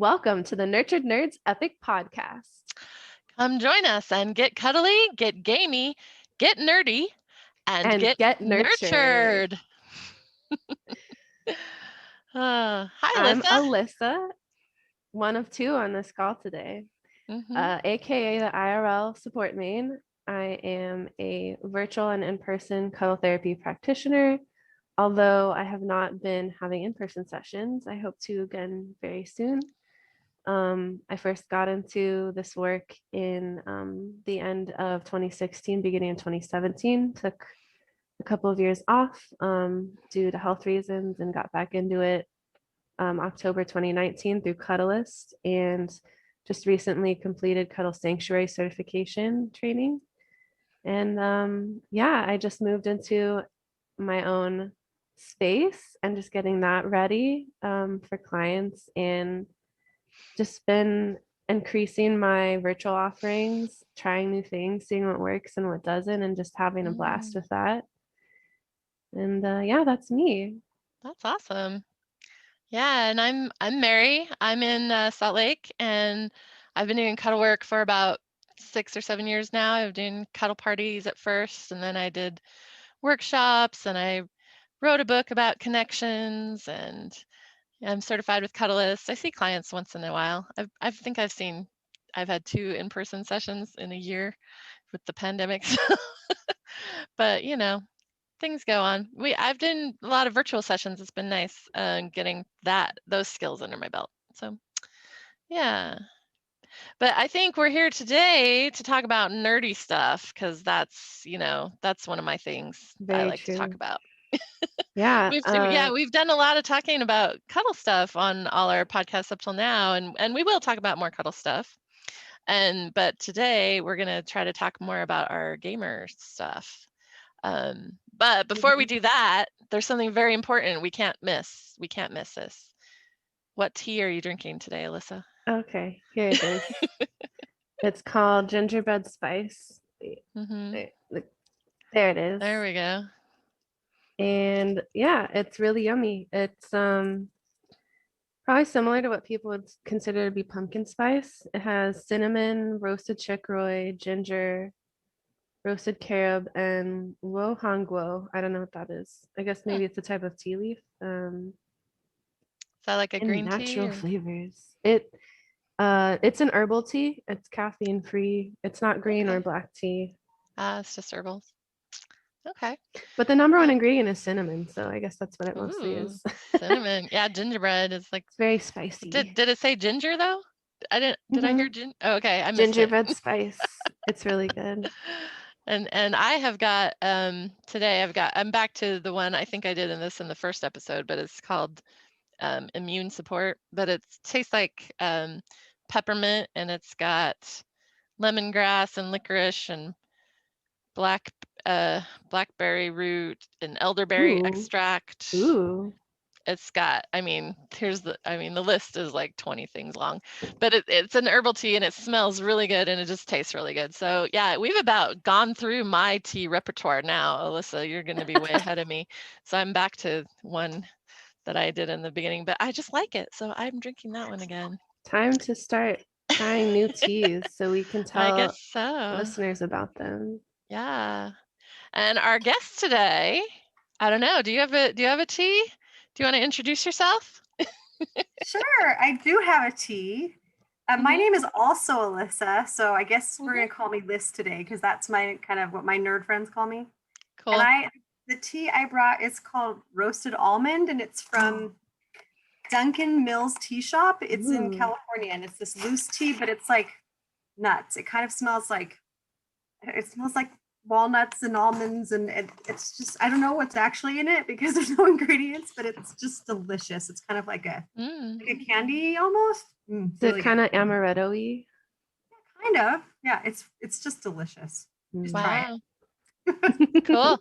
Welcome to the Nurtured Nerds Epic Podcast. Come join us and get cuddly, get gamey, get nerdy, and get nurtured. Hi, I'm Alyssa. Alyssa, one of two on this call today, aka the IRL support main. I am a virtual and in-person cuddle therapy practitioner. Although I have not been having in-person sessions, I hope to again very soon. I first got into this work in the end of 2016, beginning of 2017. Took a couple of years off due to health reasons and got back into it October 2019 through Cuddlist, and just recently completed Cuddle Sanctuary certification training. And I just moved into my own space and just getting that ready for clients, and just been increasing my virtual offerings, trying new things, seeing what works and what doesn't, and just having a blast with that. And that's me. That's awesome. Yeah, and I'm Mary. I'm in Salt Lake, and I've been doing cuddle work for about 6 or 7 years now. I was doing cuddle parties at first, and then I did workshops, and I wrote a book about connections, and I'm certified with Cuddlist. I see clients once in a while. I've had 2 in-person sessions in a year with the pandemic. But things go on. I've done a lot of virtual sessions. It's been nice getting those skills under my belt. So yeah. But I think we're here today to talk about nerdy stuff, because that's one of my things that I like to talk about. Yeah. We've done a lot of talking about cuddle stuff on all our podcasts up till now, and we will talk about more cuddle stuff. But today we're gonna try to talk more about our gamer stuff. But before we do that, there's something very important we can't miss. We can't miss this. What tea are you drinking today, Alyssa? Okay, here it is. It's called gingerbread spice. There it is. There we go. And yeah, it's really yummy. It's probably similar to what people would consider to be pumpkin spice. It has cinnamon, roasted chicory, ginger, roasted carob, and wohangwo. I don't know what that is. I guess maybe it's a type of tea leaf. Is that like a green natural tea? Flavors. It's an herbal tea. It's caffeine free. It's not green or black tea. It's just herbals. Okay. But the number one ingredient is cinnamon, so I guess that's what it mostly is. Cinnamon. Yeah, gingerbread is like, it's very spicy. Did it say ginger though? I didn't. Did I hear ginger? Oh, okay, I missed gingerbread spice. It's really good. And I have got today I'm back to the one I think I did in the first episode, but it's called immune support, but it tastes like peppermint, and it's got lemongrass and licorice and blackberry root and elderberry extract. Ooh. It's got, the list is like 20 things long, but it's an herbal tea, and it smells really good, and it just tastes really good. So yeah, we've about gone through my tea repertoire now. Alyssa, you're going to be way ahead of me. So I'm back to one that I did in the beginning, but I just like it. So I'm drinking that one again. Time to start trying new teas so we can tell I guess so. listeners about them. Yeah. And our guest today, I don't know, do you have a tea? Do you want to introduce yourself? Sure, I do have a tea. My name is also Alyssa, so I guess we're going to call me Liz today, because that's my kind of what my nerd friends call me. Cool. And the tea I brought is called Roasted Almond, and it's from Duncan Mills Tea Shop. It's in California, and it's this loose tea, but it's like nuts. It kind of smells like walnuts and almonds, and it's just, I don't know what's actually in it because there's no ingredients, but it's just delicious. It's kind of like a candy almost. Is it kind of amaretto-y? Yeah, kind of. Yeah, it's just delicious. Just try it. Cool.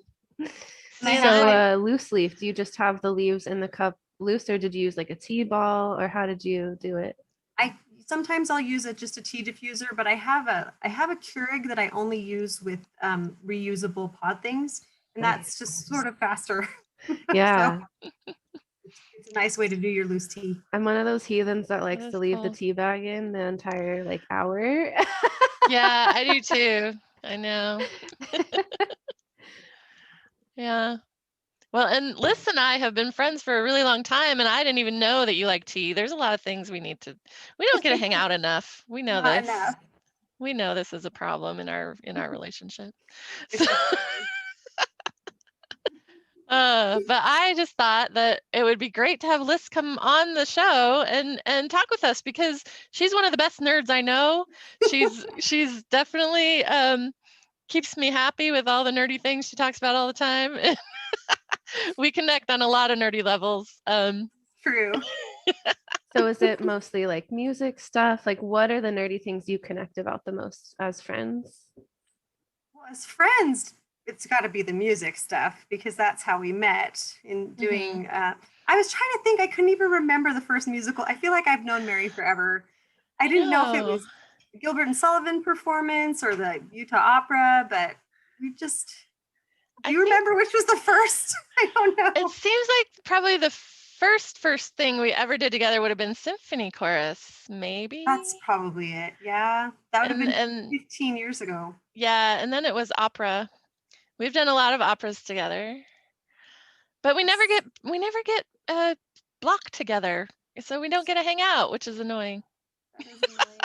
So loose leaf, do you just have the leaves in the cup loose, or did you use like a tea ball, or how did you do it? Sometimes I'll use just a tea diffuser, but I have a Keurig that I only use with reusable pod things, and that's just sort of faster. Yeah. So a nice way to do your loose tea. I'm one of those heathens that likes That to is leave the cool. tea bag in the entire like hour. Yeah, I do too. I know. Yeah. Well, and Liz and I have been friends for a really long time, and I didn't even know that you like tea. There's a lot of things we don't get to hang out enough. We know Not this. enough. We know this is a problem in our relationship. It's So, just- but I just thought that it would be great to have Liz come on the show and talk with us because she's one of the best nerds I know. She's definitely keeps me happy with all the nerdy things she talks about all the time. We connect on a lot of nerdy levels. True. So is it mostly like music stuff? Like what are the nerdy things you connect about the most as friends? Well, as friends, it's got to be the music stuff because that's how we met in doing. I was trying to think. I couldn't even remember the first musical. I feel like I've known Mary forever. I didn't know if it was the Gilbert and Sullivan performance or the Utah Opera, but we just. Do you remember which was the first? I don't know. It seems like probably the first thing we ever did together would have been symphony chorus, maybe. That's probably it. Yeah, that would have been 15 years ago. Yeah, and then it was opera. We've done a lot of operas together, but we never get blocked together, so we don't get to hang out, which is annoying. That is annoying.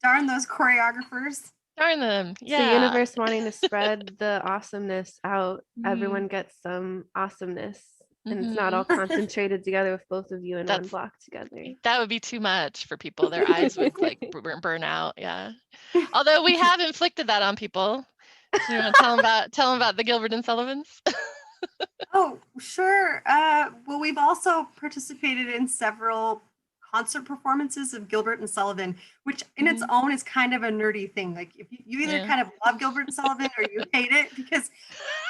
Darn those choreographers. Darn them. Yeah. It's the universe wanting to spread the awesomeness out. Everyone gets some awesomeness. And it's not all concentrated together with both of you in one block together. That would be too much for people. Their eyes would like burn out. Yeah. Although we have inflicted that on people. So you want to tell them about the Gilbert and Sullivans? Oh, sure. Well, we've also participated in several concert performances of Gilbert and Sullivan, which in its own is kind of a nerdy thing. Like if you either kind of love Gilbert and Sullivan or you hate it, because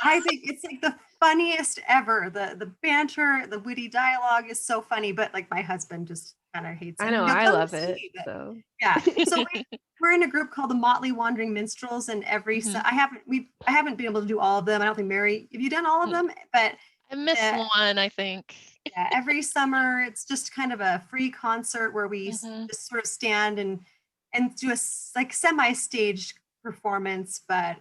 I think it's like the funniest ever. The banter, the witty dialogue is so funny, but like my husband just kind of hates it. I know, I love it. So yeah. So we're in a group called the Motley Wandering Minstrels, and I haven't been able to do all of them. I don't think Mary, have you done all of them? But I missed one, I think. Yeah, every summer it's just kind of a free concert where we just sort of stand and do a like semi-staged performance, but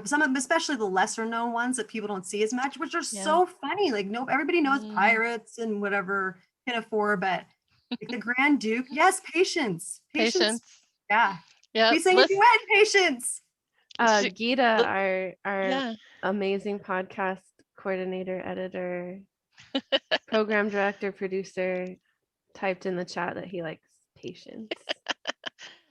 some of them, especially the lesser known ones that people don't see as much, which are so funny. Like everybody knows Pirates and whatever Pinafore, but like the Grand Duke, yes, Patience. Yeah. We sing a duet, Patience. Geeta, our amazing podcast coordinator, editor, program director, producer, typed in the chat that he likes Patience.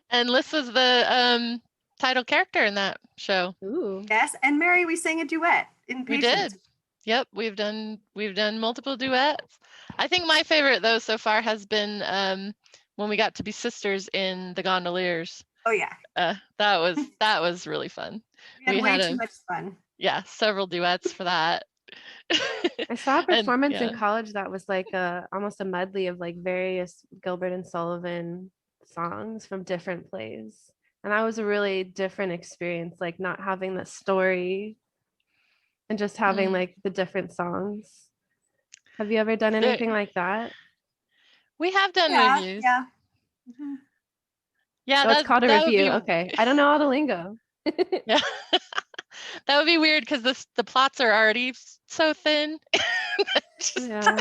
And Liz was the title character in that show. Ooh. Yes, and Mary, we sang a duet in Patience. We did. Yep, we've done multiple duets. I think my favorite though so far has been when we got to be sisters in The Gondoliers. Oh yeah. That was really fun. We had way too much fun. Yeah, several duets for that. I saw a performance in college that was like almost a medley of like various Gilbert and Sullivan songs from different plays. And that was a really different experience, like not having the story and just having like the different songs. Have you ever done anything like that? We have done reviews. Yeah. Yeah, so it's called a review. Okay. I don't know all the lingo. Yeah. That would be weird because the plots are already so thin. Yeah.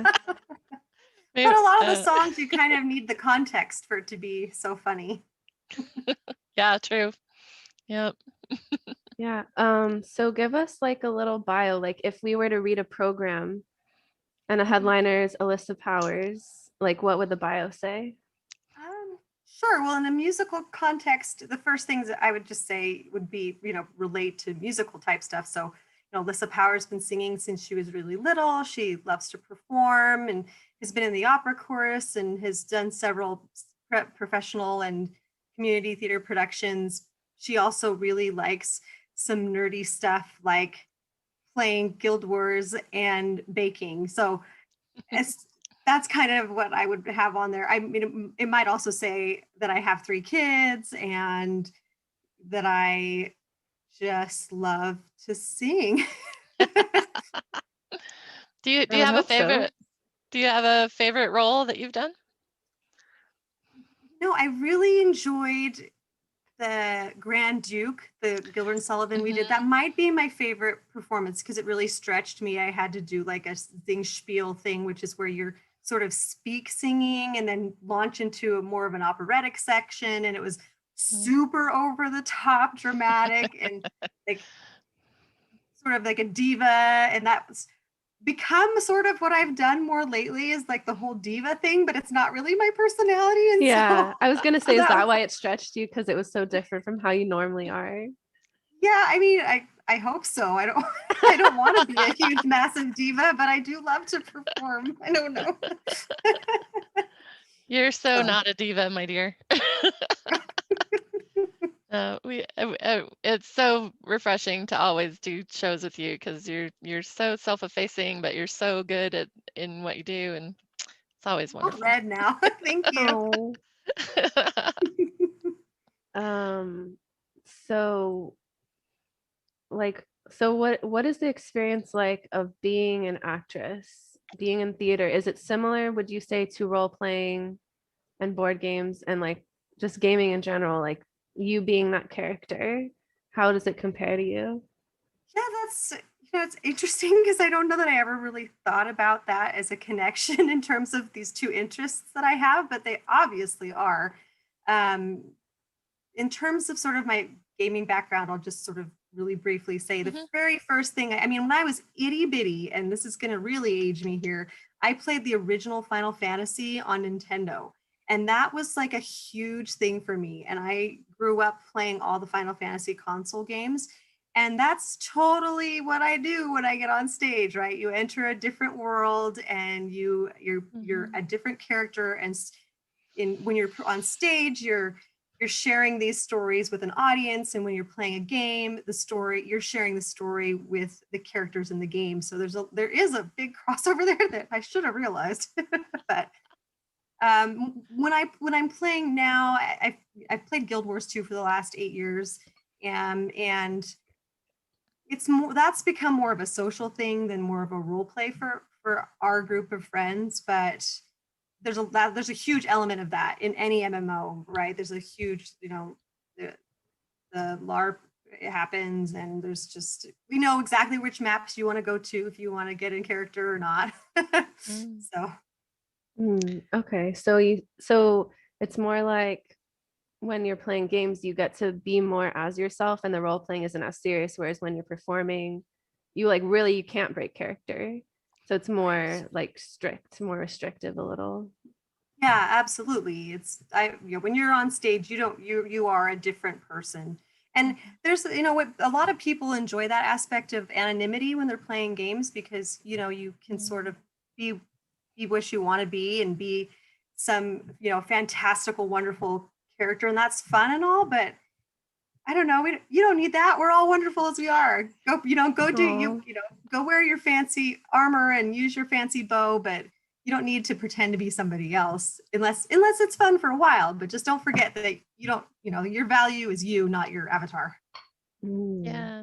But a lot of the songs you kind of need the context for it to be so funny. Yeah, true. Yep. Yeah. So give us like a little bio. Like if we were to read a program and a headliner is Alyssa Powers, like what would the bio say? Sure. Well, in a musical context, the first things that I would just say would be, relate to musical type stuff. So, Alyssa Powers has been singing since she was really little. She loves to perform and has been in the opera chorus and has done several professional and community theater productions. She also really likes some nerdy stuff like playing Guild Wars and baking. So that's kind of what I would have on there. I mean, it might also say that I have 3 kids and that I just love to sing. Do you have a favorite? Do you have a favorite role that you've done? No, I really enjoyed the Grand Duke, the Gilbert and Sullivan we did. That might be my favorite performance because it really stretched me. I had to do like a sing spiel thing, which is where you're sort of speak singing and then launch into more of an operatic section. And it was super over the top dramatic and like sort of like a diva. And that's become sort of what I've done more lately is like the whole diva thing, but it's not really my personality. And Yeah, so I was gonna say, is that that was, why it stretched you? Because it was so different from how you normally are. yeah, I mean, I hope so. I don't I don't want to be a huge massive diva, but I do love to perform. I don't know. You're so So. not a diva, my dear. It's so refreshing to always do shows with you because you're so self-effacing, but you're so good at in what you do, and it's always All wonderful. red now. Thank you. Oh. So like, so what is the experience like of being an actress, being in theater? Is it similar, would you say, to role playing and board games and like just gaming in general, like you being that character? How does it compare to you? Yeah, that's it's interesting because I don't know that I ever really thought about that as a connection in terms of these two interests that I have, but they obviously are. Um, in terms of sort of my gaming background, I'll just sort of really briefly say the very first thing, I mean, when I was itty bitty, and this is going to really age me here, I played the original Final Fantasy on Nintendo. And that was like a huge thing for me. And I grew up playing all the Final Fantasy console games. And that's totally what I do when I get on stage, right? You enter a different world and you're a different character. And when you're on stage, you're sharing these stories with an audience, and when you're playing a game, you're sharing the story with the characters in the game. So there is a big crossover there that I should have realized. But when I'm playing now, I've played Guild Wars 2 for the last 8 years, and that's become more of a social thing than more of a role play for our group of friends. But there's a huge element of that in any MMO, right? There's a huge, the LARP happens, and there's just we know exactly which maps you want to go to if you want to get in character or not. So Okay, so it's more like when you're playing games, you get to be more as yourself, and the role playing isn't as serious. Whereas when you're performing, you like really you can't break character, so it's more like strict, more restrictive a little. yeah, absolutely. When you're on stage, you are a different person. And there's what a lot of people enjoy that aspect of anonymity when they're playing games because you can sort of be what you want to be and be some fantastical, wonderful character, and that's fun and all. But I don't know, you don't need that. We're all wonderful as we are. Go do go wear your fancy armor and use your fancy bow, but you don't need to pretend to be somebody else unless it's fun for a while. But just don't forget that you don't, your value is you, not your avatar. Yeah.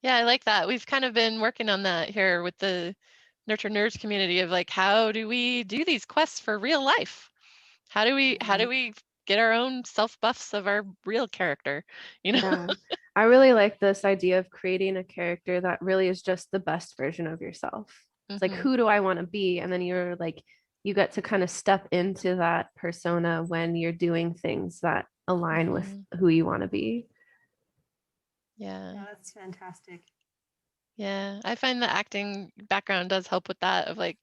Yeah, I like that. We've kind of been working on that here with the Nurture Nerds community of like, how do we do these quests for real life? How do we get our own self buffs of our real character? Yeah, I really like this idea of creating a character that really is just the best version of yourself. It's like, who do I want to be? And then you're like, you get to kind of step into that persona when you're doing things that align with who you want to be. Yeah. That's fantastic. Yeah, I find the acting background does help with that of like,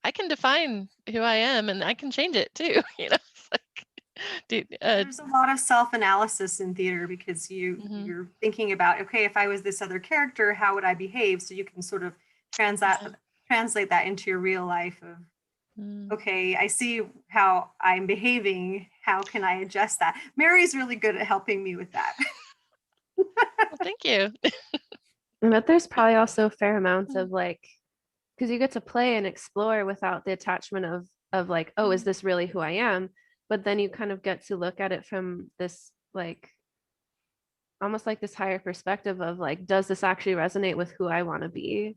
I can define who I am and I can change it too. It's like, there's a lot of self-analysis in theater because you're thinking about, okay, if I was this other character, how would I behave? So you can sort of translate that into your real life of, okay, I see how I'm behaving. How can I adjust that? Mary's really good at helping me with that. Well, thank you. But there's probably also fair amounts of like, because you get to play and explore without the attachment of like, oh, is this really who I am? But then you kind of get to look at it from this like almost like this higher perspective of like, does this actually resonate with who I want to be?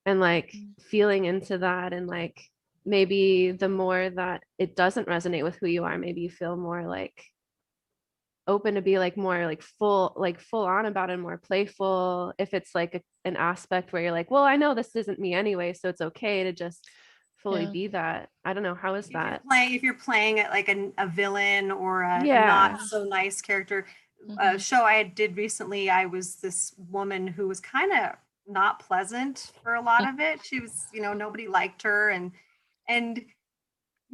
and like feeling into that, and like maybe the more that it doesn't resonate with who you are, maybe you feel more like open to be like more like full on about it, more playful if it's like an aspect where you're like, well, I know this isn't me anyway, so it's okay to just fully be that. I don't know, how is that if you're playing it like a villain or a yeah not so nice character. A show I did recently, I was this woman who was kind of not pleasant for a lot of it. She was, nobody liked her, and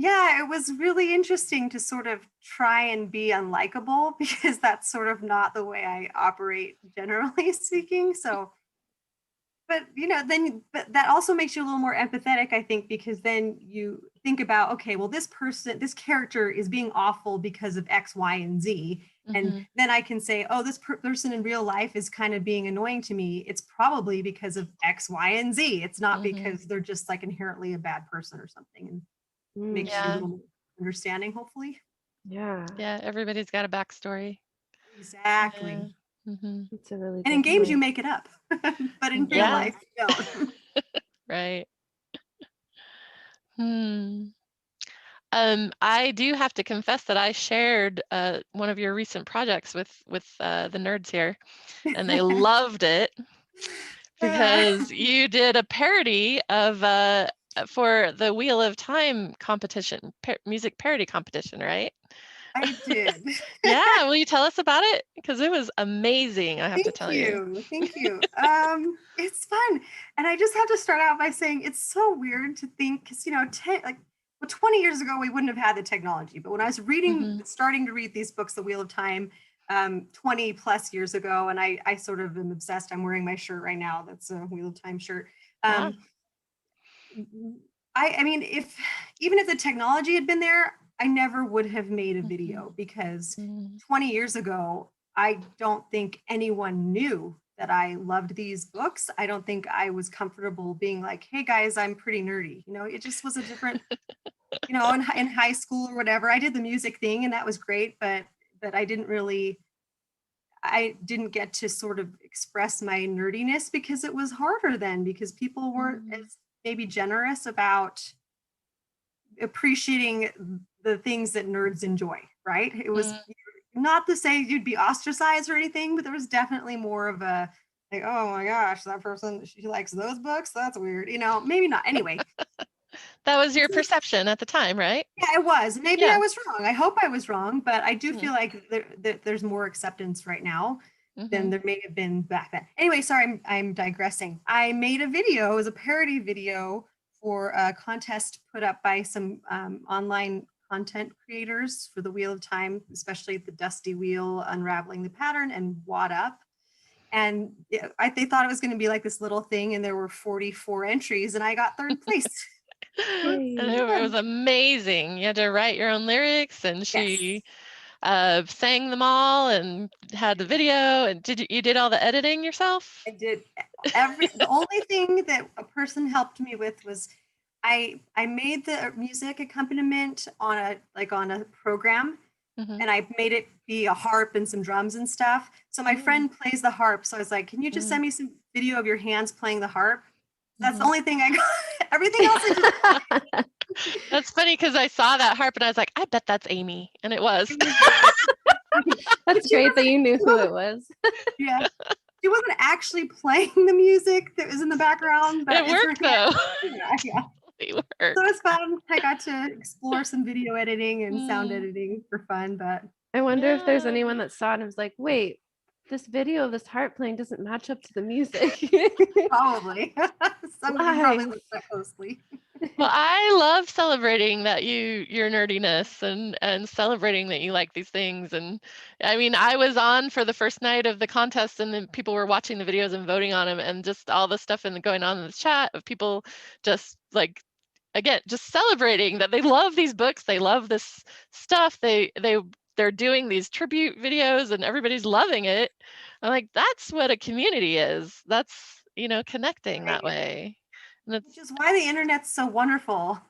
yeah, it was really interesting to sort of try and be unlikable because that's sort of not the way I operate, generally speaking. So, but but that also makes you a little more empathetic, I think, because then you think about, okay, well, this character is being awful because of X, Y, and Z. And then I can say, oh, this person in real life is kind of being annoying to me. It's probably because of X, Y, and Z. It's not because they're just like inherently a bad person or something. And makes you a little more understanding, hopefully. yeah Everybody's got a backstory. Exactly. It's a really and in games point. You make it up, but in real life you don't. Right. I do have to confess that I shared one of your recent projects with the nerds here, and they loved it because you did a parody of for the Wheel of Time competition, music parody competition, right? I did. Yeah, will you tell us about it? Because it was amazing, I have to tell you. Thank you. It's fun. And I just have to start out by saying it's so weird to think, because 20 years ago, we wouldn't have had the technology. But when I was starting to read these books, The Wheel of Time, 20 plus years ago, and I sort of am obsessed. I'm wearing my shirt right now. That's a Wheel of Time shirt. I mean, even if the technology had been there, I never would have made a video because 20 years ago, I don't think anyone knew that I loved these books. I don't think I was comfortable being like, hey guys, I'm pretty nerdy. It just was a different, in high school or whatever. I did the music thing and that was great, but I didn't get to sort of express my nerdiness because it was harder then, because people weren't as maybe generous about appreciating the things that nerds enjoy, right? It was not to say you'd be ostracized or anything, but there was definitely more of a like, oh my gosh, that person, she likes those books, that's weird, maybe not. Anyway, that was your perception at the time, right? Yeah, it was. Maybe I was wrong. I hope I was wrong, but I do feel like there's more acceptance right now than there may have been back then. Anyway, sorry, I'm digressing. I made a video. It was a parody video for a contest put up by some online content creators for the Wheel of Time, especially the Dusty Wheel, Unraveling the Pattern, and Wad Up. And they thought it was going to be like this little thing, and there were 44 entries, and I got third place. And it was amazing. You had to write your own lyrics, and she sang them all and had the video. And you did all the editing yourself? I did the only thing that a person helped me with was I made the music accompaniment on a program, and I made it be a harp and some drums and stuff. So my friend plays the harp, so I was like, can you just send me some video of your hands playing the harp? That's the only thing I got. Everything else I just That's funny because I saw that harp and I was like, I bet that's Amy. And it was. That's great that you knew who it was. Yeah. She wasn't actually playing the music that was in the background, but it worked though. Yeah. It worked. So it was fun. I got to explore some video editing and sound editing for fun, but I wonder if there's anyone that saw it and was like, wait, this video of this harp playing doesn't match up to the music. Probably. Somebody probably looked that closely. Well, I love celebrating that your nerdiness and celebrating that you like these things. And I mean, I was on for the first night of the contest, and then people were watching the videos and voting on them, and just all the stuff going on in the chat of people just like, again, just celebrating that they love these books, they love this stuff, they're doing these tribute videos and everybody's loving it. I'm like, that's what a community is. That's, connecting that way. Which is why the internet's so wonderful.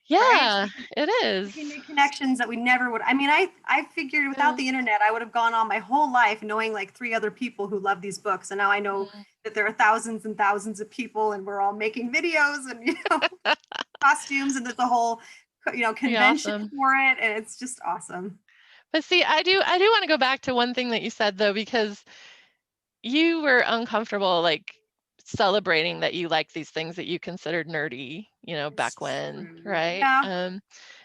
Yeah, right? it We is. can make connections that we never would. I mean, I figured without the internet, I would have gone on my whole life knowing like 3 other people who love these books. And now I know that there are thousands and thousands of people and we're all making videos and, costumes, and there's a whole, convention Awesome. for it. And it's just awesome. But see, I do want to go back to one thing that you said though, because you were uncomfortable like celebrating that you like these things that you considered nerdy, back It's when, true. right? Yeah.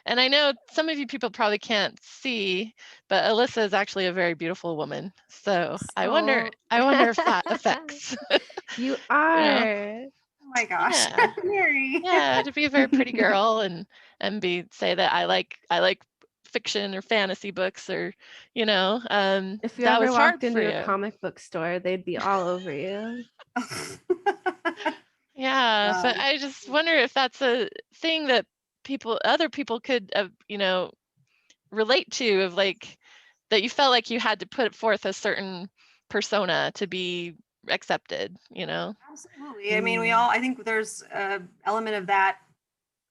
And I know some of you people probably can't see, but Alyssa is actually a very beautiful woman. So I wonder if that affects. You you know, are. Oh my gosh. yeah, Mary. yeah, to be a very pretty girl and say that I like fiction or fantasy books or If you that ever was hard walked for into a you. comic book store, they'd be all over you. Yeah, but Um, I just wonder if that's a thing that other people could, relate to, of like that you felt like you had to put forth a certain persona to be accepted, Absolutely. I mean, I think there's an element of that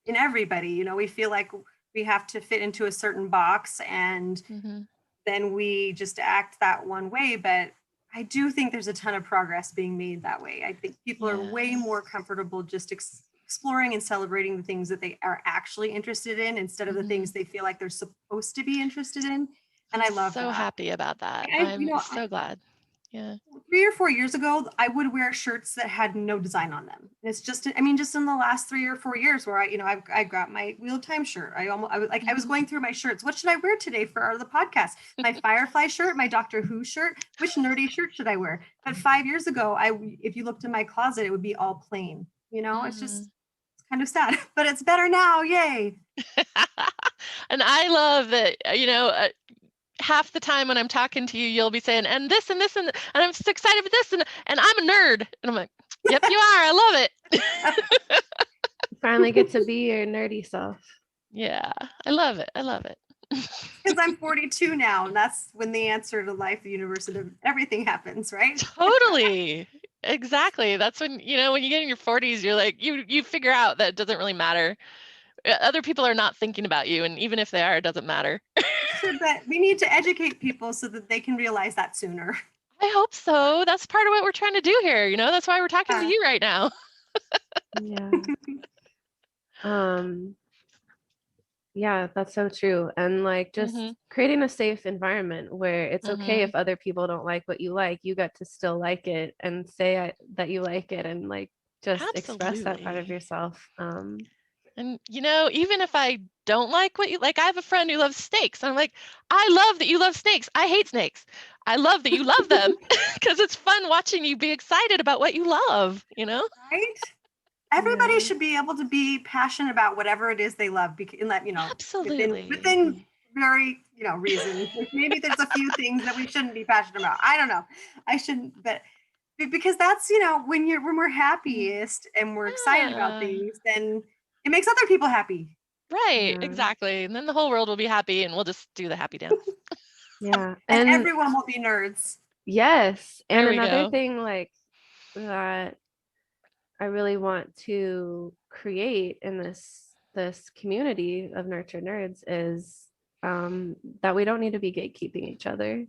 in everybody. We feel like we have to fit into a certain box and Mm-hmm. then we just act that one way. But I do think there's a ton of progress being made that way. I think people are way more comfortable just exploring and celebrating the things that they are actually interested in instead of the things they feel like they're supposed to be interested in. And I love So that. happy about that. I, I'm so glad. Yeah. 3 or 4 years ago, I would wear shirts that had no design on them. And it's just, I mean, just in the last 3 or 4 years where I got my Wheel of Time shirt. I was going through my shirts. What should I wear today for the podcast? My Firefly shirt, my Doctor Who shirt. Which nerdy shirt should I wear? But 5 years ago, if you looked in my closet, it would be all plain. It's kind of sad, but it's better now. Yay. And I love that, half the time when I'm talking to you, you'll be saying, and this and this, and I'm so excited for this, and I'm a nerd. And I'm like, yep, you are. I love it. Finally get to be your nerdy self. Yeah, I love it. I love it. Because I'm 42 now, and that's when the answer to life, the universe, and everything happens, right? Totally. Exactly. That's when, when you get in your 40s, you're like, you figure out that it doesn't really matter. Other people are not thinking about you, and even if they are, it doesn't matter. Sure, but we need to educate people so that they can realize that sooner. I hope so. That's part of what we're trying to do here. That's why we're talking to you right now. Yeah. Yeah, that's so true. And like just creating a safe environment where it's okay if other people don't like what you like, you got to still like it and say that you like it and like just express that part of yourself. And even if I don't like what you like, I have a friend who loves snakes. And I'm like, I love that you love snakes. I hate snakes. I love that you love them because it's fun watching you be excited about what you love, Right? Everybody should be able to be passionate about whatever it is they love, and that, Absolutely. within very, reason. Maybe there's a few things that we shouldn't be passionate about. I don't know. I shouldn't, but because that's, when we're happiest and we're excited about things, then it makes other people happy. Right, exactly. And then the whole world will be happy and we'll just do the happy dance. Yeah. And everyone will be nerds. Yes. And another go. thing like that I really want to create in this community of nurture nerds is that we don't need to be gatekeeping each other.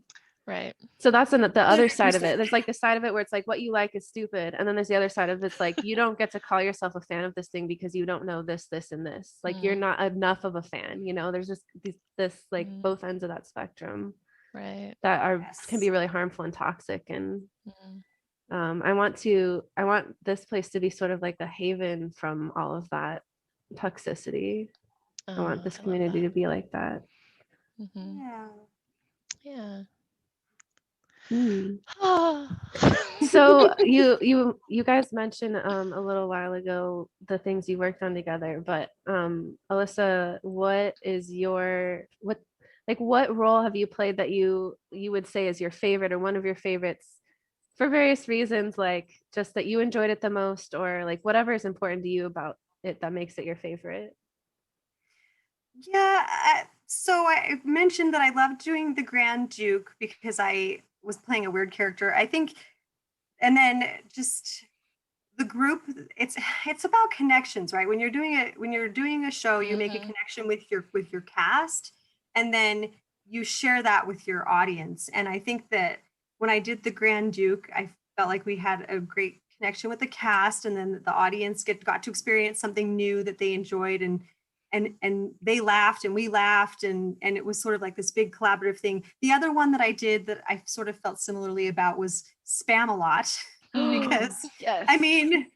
Right. So that's the other side of it. There's like the side of it where it's like what you like is stupid, and then there's the other side of it's like you don't get to call yourself a fan of this thing because you don't know this, and this. Like you're not enough of a fan. There's just this like both ends of that spectrum, right? That can be really harmful and toxic. And I want this place to be sort of like a haven from all of that toxicity. I want this community to be like that. Yeah. So you guys mentioned a little while ago the things you worked on together, but Alyssa, what role have you played that you would say is your favorite or one of your favorites for various reasons, like just that you enjoyed it the most, or like whatever is important to you about it that makes it your favorite? Yeah, so I mentioned that I loved doing the Grand Duke because I was playing a weird character, I think. And then just the group, it's about connections, right? When you're doing a show, you make a connection with your cast, and then you share that with your audience. And I think that when I did the Grand Duke, I felt like we had a great connection with the cast, and then the audience got to experience something new that they enjoyed, and they laughed and we laughed, and it was sort of like this big collaborative thing. The other one that I did that I sort of felt similarly about was Spam-A-Lot. Because yes. I mean,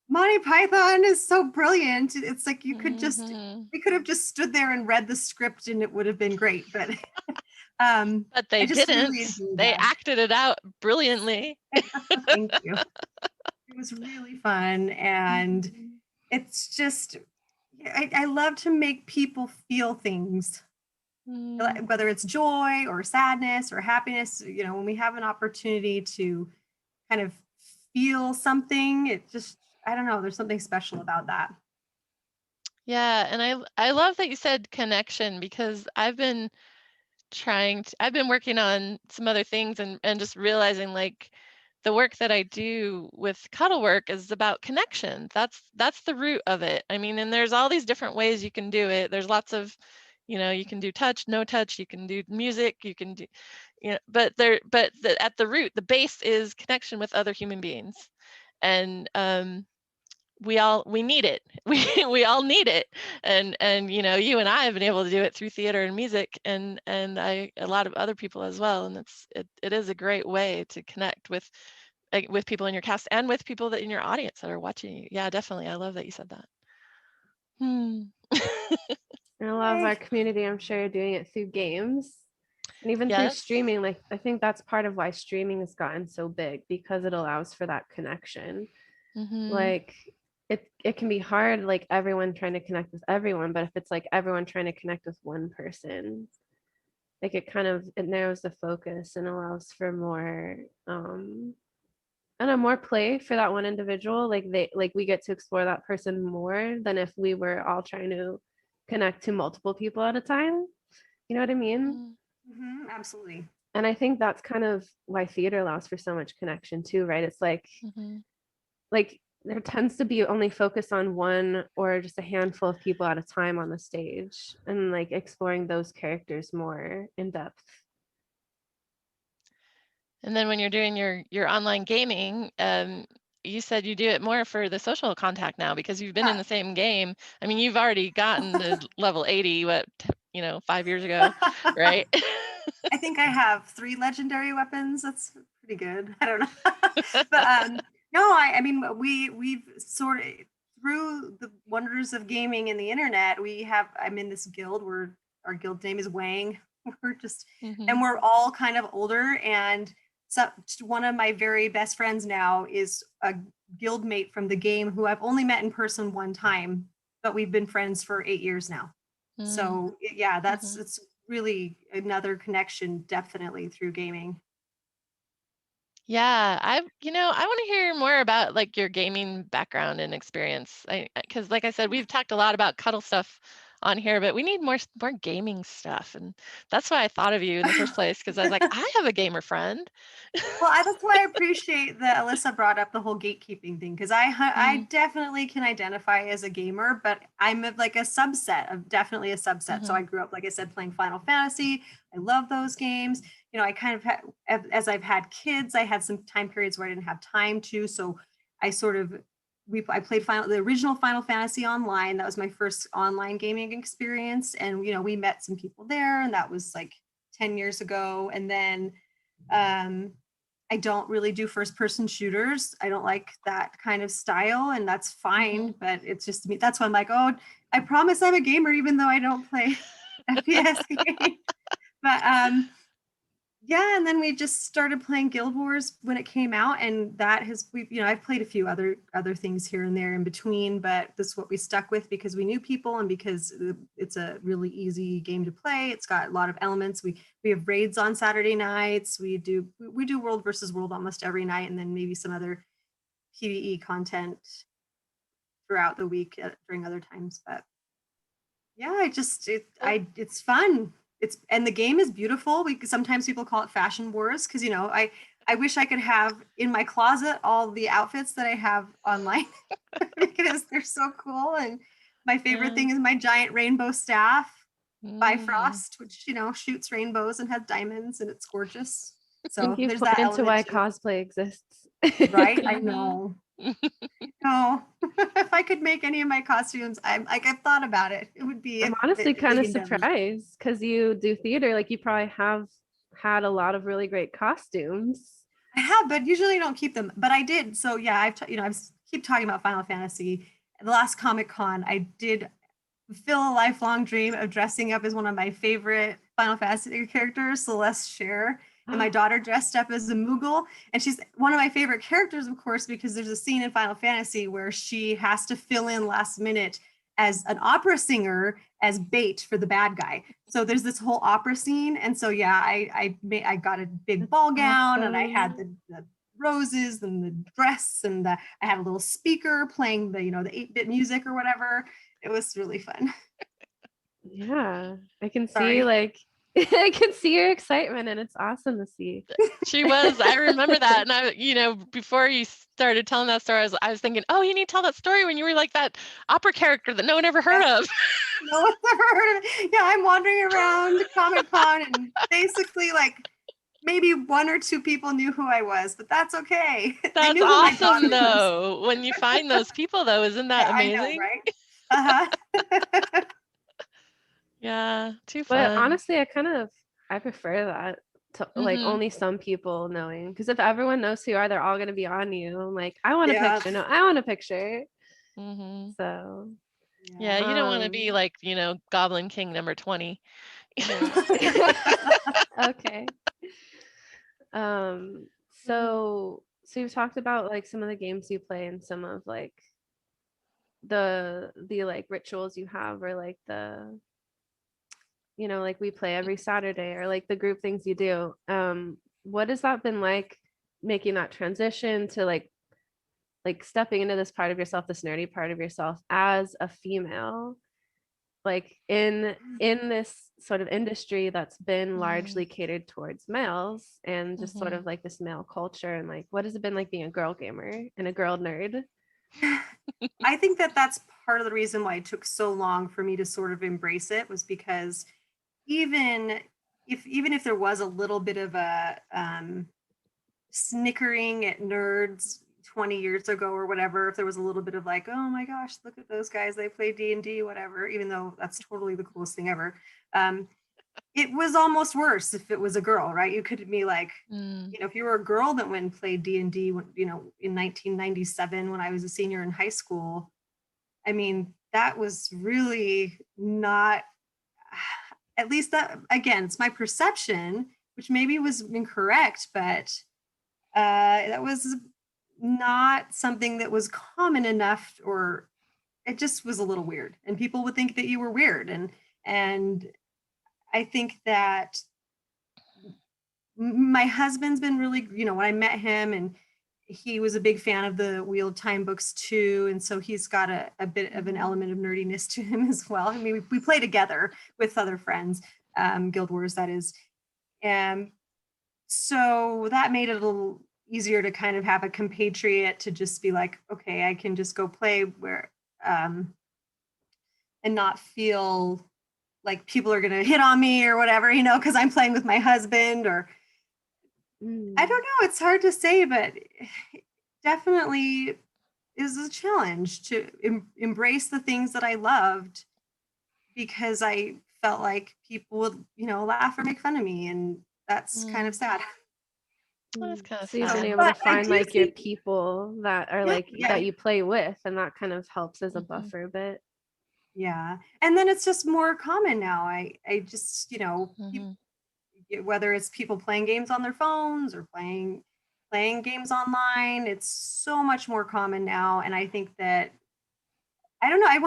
Monty Python is so brilliant. It's like we could have just stood there and read the script and it would have been great. But but they didn't. Really they acted it out brilliantly. Thank you. It was really fun, and it's just I love to make people feel things. Whether it's joy or sadness or happiness, when we have an opportunity to kind of feel something, it just, I don't know, there's something special about that. Yeah, and I love that you said connection, because I've been working on some other things, and just realizing, like, the work that I do with cuddle work is about connection. That's the root of it. I mean, and there's all these different ways you can do it. There's lots of, you can do touch, no touch, you can do music, you can do, but at the root, the base is connection with other human beings. And we need it. We all need it. And you and I have been able to do it through theater and music, and a lot of other people as well. And it is a great way to connect with people in your cast and with people that in your audience that are watching you. Yeah, definitely. I love that you said that. And a lot of our community, I'm sure, are doing it through games and even through streaming. Like, I think that's part of why streaming has gotten so big, because it allows for that connection. Like, it can be hard, like everyone trying to connect with everyone, but if it's like everyone trying to connect with one person, like it narrows the focus and allows for more more play for that one individual. Like we get to explore that person more than if we were all trying to connect to multiple people at a time. You know what I mean? Absolutely. And I think that's kind of why theater allows for so much connection too, right? It's like there tends to be only focus on one or just a handful of people at a time on the stage, and like exploring those characters more in depth. And then when you're doing your online gaming, you said you do it more for the social contact now, because you've been in the same game. I mean, you've already gotten to level 80, 5 years ago, right? I think I have 3 legendary weapons. That's pretty good. I don't know. But no, I mean, we've sort of, through the wonders of gaming and the internet, I'm in this guild where our guild name is Wang. We're just, and we're all kind of older. And so one of my very best friends now is a guild mate from the game who I've only met in person one time, but we've been friends for 8 years now. So yeah, it's really another connection, definitely, through gaming. Yeah, I want to hear more about like your gaming background and experience. Because like I said, we've talked a lot about cuddle stuff on here, but we need more gaming stuff. And that's why I thought of you in the first place, because I was like, I have a gamer friend. Well, that's why I appreciate that Alyssa brought up the whole gatekeeping thing, because I definitely can identify as a gamer, but I'm definitely a subset. So I grew up, like I said, playing Final Fantasy. I love those games. I kind of as I've had kids, I had some time periods where I didn't have time to. So I played the original Final Fantasy online. That was my first online gaming experience. And, we met some people there, and that was like 10 years ago. And then I don't really do first person shooters. I don't like that kind of style, and that's fine, but it's just me. That's why I'm like, oh, I promise I'm a gamer, even though I don't play FPS games. But yeah, and then we just started playing Guild Wars when it came out, and I've played a few other things here and there in between, but this is what we stuck with because we knew people and because it's a really easy game to play. It's got a lot of elements. We have raids on Saturday nights. We do World versus World almost every night, and then maybe some other PvE content throughout the week during other times. But yeah, it's fun. And the game is beautiful. Sometimes people call it fashion wars because I I wish I could have in my closet all the outfits that I have online because they're so cool. And my favorite thing is my giant rainbow staff by Frost, which, you know, shoots rainbows and has diamonds and it's gorgeous. So You've there's put that into why element too. cosplay exists. Right? I know. No, if I could make any of my costumes, I've thought about it. It would be I'm honestly kind of big endeavor. surprised because you do theater, like you probably have had a lot of really great costumes. I have, but usually I don't keep them. But I did. So yeah, I've keep talking about Final Fantasy. The last Comic-Con, I did fulfill a lifelong dream of dressing up as one of my favorite Final Fantasy characters, Celeste Cher. And my daughter dressed up as a Moogle. And she's one of my favorite characters, of course, because there's a scene in Final Fantasy where she has to fill in last minute as an opera singer as bait for the bad guy. So there's this whole opera scene. And so, yeah, I got a big ball gown and I had the roses and the dress and I had a little speaker playing the, you know, the 8-bit music or whatever. It was really fun. Yeah, I can Sorry. see like I can see your excitement and it's awesome to see. She was. I remember that. And I, you know, before you started telling that story, I was thinking, oh, you need to tell that story when you were like that opera character that no one ever heard of. No one's ever heard of it. Yeah, I'm wandering around Comic-Con and basically like maybe 1 or 2 people knew who I was, but that's okay. That's awesome though. When you find those people though, isn't that amazing? I know, right? Yeah, too But fun. honestly, I prefer that to like only some people knowing, because if everyone knows who you are, they're all gonna be on you. I'm like, I want a picture. No, I want a picture. So yeah, you don't want to be like, you know, Goblin King number 20. Okay. So you've talked about like some of the games you play and some of like the like rituals you have, or like the, you know, like we play every Saturday, or like the group things you do. What has that been like, making that transition to like stepping into this part of yourself, this nerdy part of yourself as a female, like in this sort of industry that's been largely catered towards males, and just sort of like this male culture, and like what has it been like being a girl gamer and a girl nerd? I think that that's part of the reason why it took so long for me to sort of embrace it, was because even if there was a little bit of a snickering at nerds 20 years ago or whatever, if there was a little bit of like, oh my gosh, look at those guys, they play D&D, whatever, even though that's totally the coolest thing ever, it was almost worse if it was a girl, right? You could be like, you know, if you were a girl that went and played D&D, you know, in 1997 when I was a senior in high school, I mean, that was really not, at least that, again, it's my perception, which maybe was incorrect, but that was not something that was common enough, or it just was a little weird, and people would think that you were weird. And I think that my husband's been really, you know, when I met him, and he was a big fan of the Wheel of Time books too. And so he's got a bit of an element of nerdiness to him as well. I mean, we play together with other friends, Guild Wars, that is. And so that made it a little easier to kind of have a compatriot to just be like, okay, I can just go play where, and not feel like people are going to hit on me or whatever, you know, because I'm playing with my husband, or I don't know. It's hard to say, but definitely is a challenge to embrace the things that I loved, because I felt like people would, you know, laugh or make fun of me, and that's kind of sad. That's kind of So you've sad. been able to find like your people that are like that you play with, and that kind of helps as a buffer a bit. Yeah, and then it's just more common now. I just, you know, whether it's people playing games on their phones or playing games online, it's so much more common now. And I think that, I don't know, I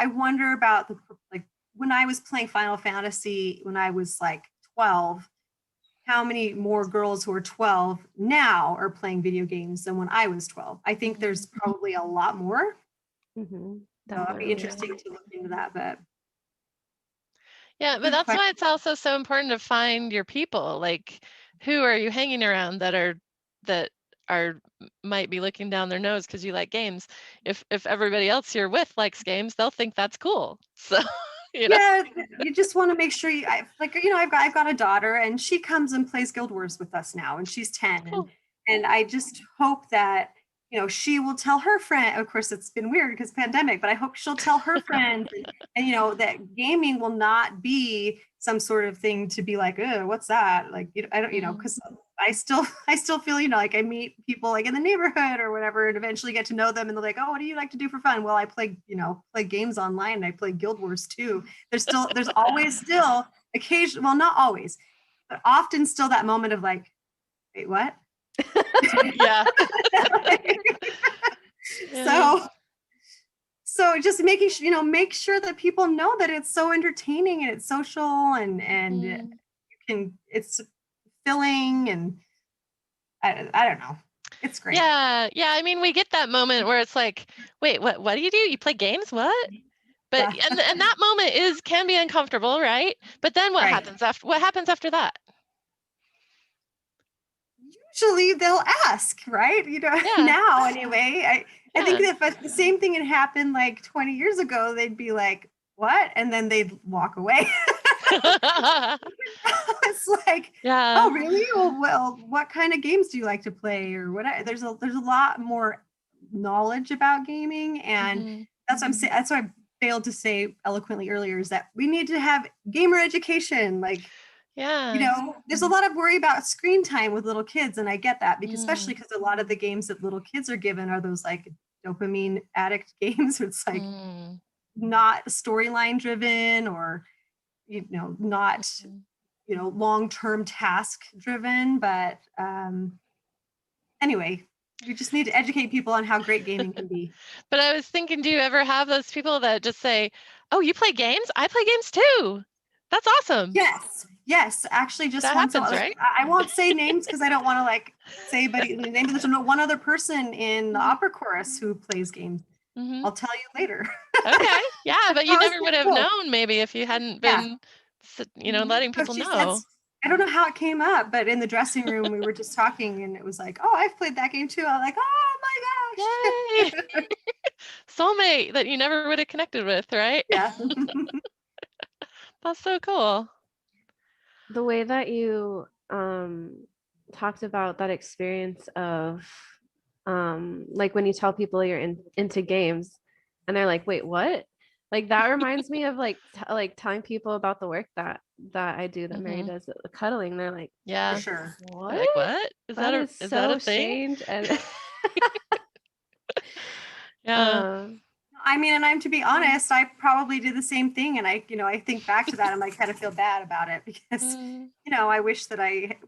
wonder about the, like, when I was playing Final Fantasy when I was like 12, how many more girls who are 12 now are playing video games than when I was 12. I think there's probably a lot more. So it'll be interesting to look into that. But yeah, but that's why it's also so important to find your people. Like, who are you hanging around that are that might be looking down their nose because you like games. If everybody else you're with likes games, they'll think that's cool. So, Yeah, you just want to make sure I've got a daughter, and she comes and plays Guild Wars with us now, and she's 10. Cool. And I just hope that, she will tell her friend, of course it's been weird because pandemic, but I hope she'll tell her friends and that gaming will not be some sort of thing to be like, oh, what's that? Like, I don't, because I still feel, like I meet people like in the neighborhood or whatever, and eventually get to know them, and they're like, oh, what do you like to do for fun? Well, I play games online, and I play Guild Wars too. There's always occasion, well, not always, but often still that moment of like, wait, what? Yeah. So just making sure, make sure that people know that it's so entertaining and it's social and it's filling, and I don't know. It's great. Yeah. I mean, we get that moment where it's like, wait, what do? You play games? What? But and that moment can be uncomfortable, right? But then what happens after that? Usually they'll ask, right? Now anyway. I think that if the same thing had happened like 20 years ago, they'd be like, what? And then they'd walk away. It's like, oh, really? Well, what kind of games do you like to play? Or what? There's a lot more knowledge about gaming, and that's what I'm saying. That's what I failed to say eloquently earlier, is that we need to have gamer education. Like, there's a lot of worry about screen time with little kids, and I get that, because especially because a lot of the games that little kids are given are those like dopamine addict games. It's like not storyline driven, or not long-term task driven. But anyway, we just need to educate people on how great gaming can be. But I was thinking, do you ever have those people that just say, oh, you play games? I play games too. That's awesome. Yes. Actually, just that once. Happens, right? I won't say names because I don't want to like say anybody's name. There's one other person in the opera chorus who plays games. I'll tell you later. Okay. Yeah, but you never would have known maybe if you hadn't been, letting people know. I don't know how it came up, but in the dressing room we were just talking, and it was like, oh, I've played that game too. I was like, oh my gosh. Yay. Soulmate that you never would have connected with, right? Yeah. That's so cool. The way that you talked about that experience of like when you tell people you're into games and they're like, wait, what? Like that reminds me of like telling people about the work that I do, that Mary does, the cuddling. They're like, yeah, for sure. What? Like, what? Is that a thing? Strange. And yeah. I mean, and I'm, to be honest, I probably did the same thing. And I think back to that, and I kind of feel bad about it, because, I wish that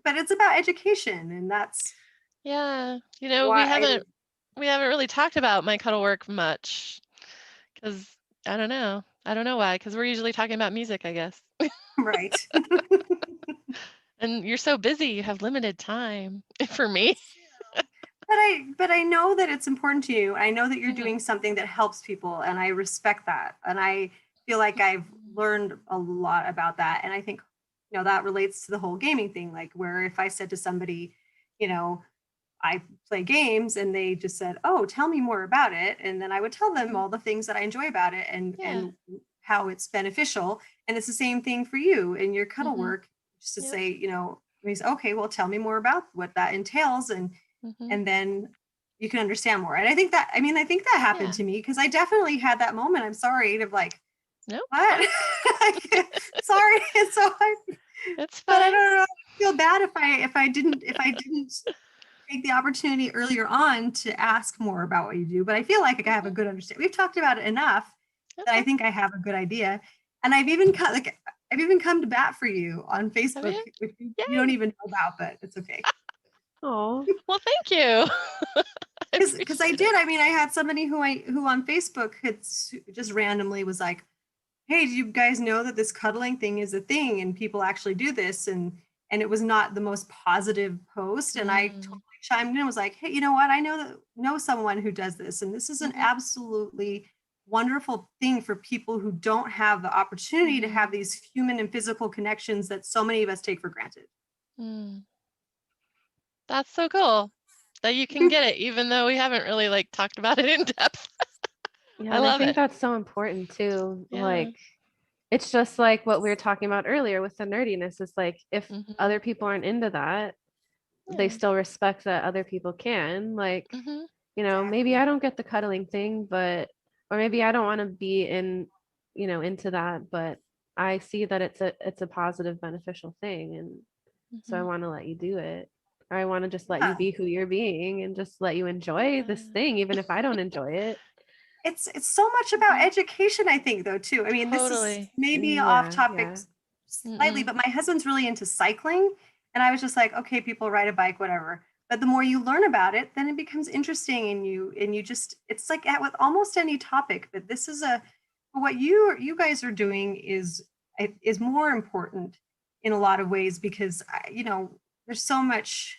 but it's about education, and that's. Yeah. We haven't really talked about my cuddle work much, because I don't know why, because we're usually talking about music, I guess. Right. And you're so busy, you have limited time for me. But I know that it's important to you. I know that you're doing something that helps people, and I respect that. And I feel like I've learned a lot about that. And I think, that relates to the whole gaming thing. Like, where if I said to somebody, I play games, and they just said, oh, tell me more about it. And then I would tell them all the things that I enjoy about it, and how it's beneficial. And it's the same thing for you in your cuddle work, just to say, okay, well, tell me more about what that entails. And then you can understand more. And I think that happened to me, because I definitely had that moment. I'm sorry, of like, nope. What? Sorry. It's so hard. It's fine. But I don't know. I feel bad if I didn't take the opportunity earlier on to ask more about what you do. But I feel like I have a good understanding. We've talked about it enough that I think I have a good idea. And I've even come to bat for you on Facebook, which you don't even know about, but it's okay. Oh, well, thank you. Because I did. I mean, I had somebody who on Facebook had just randomly was like, hey, do you guys know that this cuddling thing is a thing, and people actually do this? And it was not the most positive post. And I totally chimed in and was like, hey, you know what? I know someone who does this, and this is an absolutely wonderful thing for people who don't have the opportunity to have these human and physical connections that so many of us take for granted. That's so cool. that you can get it, even though we haven't really like talked about it in depth. Yeah, I and I love think it. that's so important too. Yeah. Like, it's just like what we were talking about earlier with the nerdiness. It's like if other people aren't into that, they still respect that other people can. Like, you know, maybe I don't get the cuddling thing, but or maybe I don't want to be in, you know, into that, but I see that it's a positive, beneficial thing, and so I want to let you do it. Or I want to just let you be who you're being and just let you enjoy this thing, even if I don't enjoy it. It's so much about education, I think, though, too. I mean, this is maybe off topic slightly, but my husband's really into cycling. And I was just like, okay, people ride a bike, whatever. But the more you learn about it, then it becomes interesting, and you just, it's like with almost any topic. But this is what you guys are doing is more important in a lot of ways, because you know, there's so much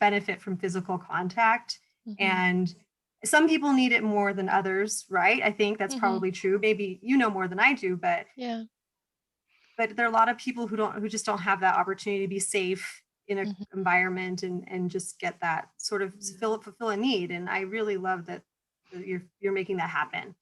benefit from physical contact, and some people need it more than others, right? I think that's probably true. Maybe you know more than I do, but there are a lot of people who just don't have that opportunity to be safe in an environment and just get that sort of fulfill a need. And I really love that you're making that happen.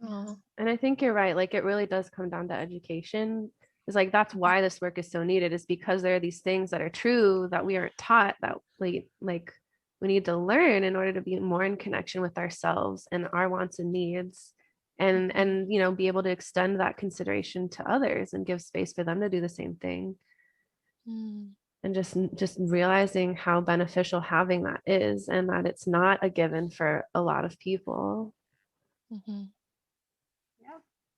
And I think you're right. Like, it really does come down to education. It's like, that's why this work is so needed, is because there are these things that are true that we aren't taught, that like we need to learn in order to be more in connection with ourselves and our wants and needs, and you know, be able to extend that consideration to others and give space for them to do the same thing. And just realizing how beneficial having that is, and that it's not a given for a lot of people.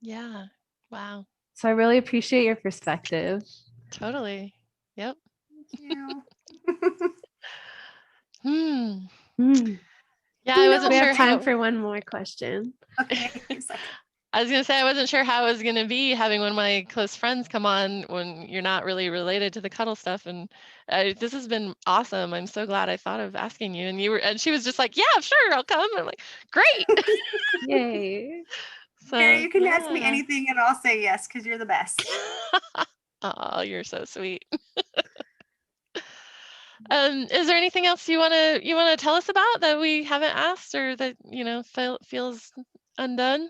Yeah. Wow. So I really appreciate your perspective. Totally. Yep. Thank you. Yeah, I wasn't we sure have time for one more question. Okay. I was gonna say I wasn't sure how it was gonna be having one of my close friends come on when you're not really related to the cuddle stuff, and this has been awesome. I'm so glad I thought of asking you, and she was just like, yeah, sure, I'll come. I'm like, great. Yay. So Mary, you can ask me anything and I'll say yes, because you're the best. Oh, you're so sweet. Is there anything else you wanna tell us about that we haven't asked, or that you know feels undone?